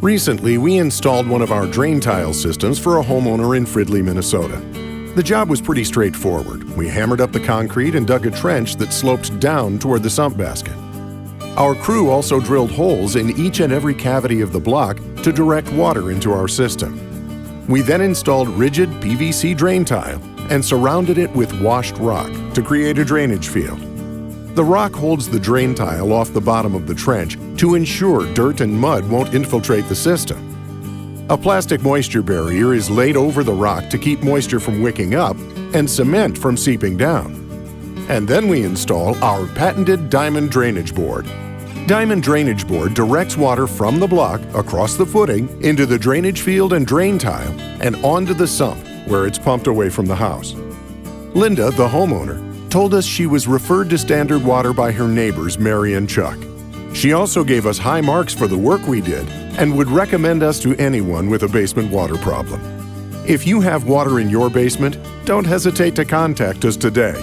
Recently, we installed one of our drain tile systems for a homeowner in Fridley, Minnesota. The job was pretty straightforward. We hammered up the concrete and dug a trench that sloped down toward the sump basket. Our crew also drilled holes in each and every cavity of the block to direct water into our system. We then installed rigid PVC drain tile and surrounded it with washed rock to create a drainage field. The rock holds the drain tile off the bottom of the trench to ensure dirt and mud won't infiltrate the system. A plastic moisture barrier is laid over the rock to keep moisture from wicking up and cement from seeping down. And then we install our patented diamond drainage board. Diamond drainage board directs water from the block across the footing into the drainage field and drain tile and onto the sump where it's pumped away from the house. Linda, the homeowner, told us she was referred to Standard Water by her neighbors Mary and Chuck. She also gave us high marks for the work we did and would recommend us to anyone with a basement water problem. If you have water in your basement, don't hesitate to contact us today.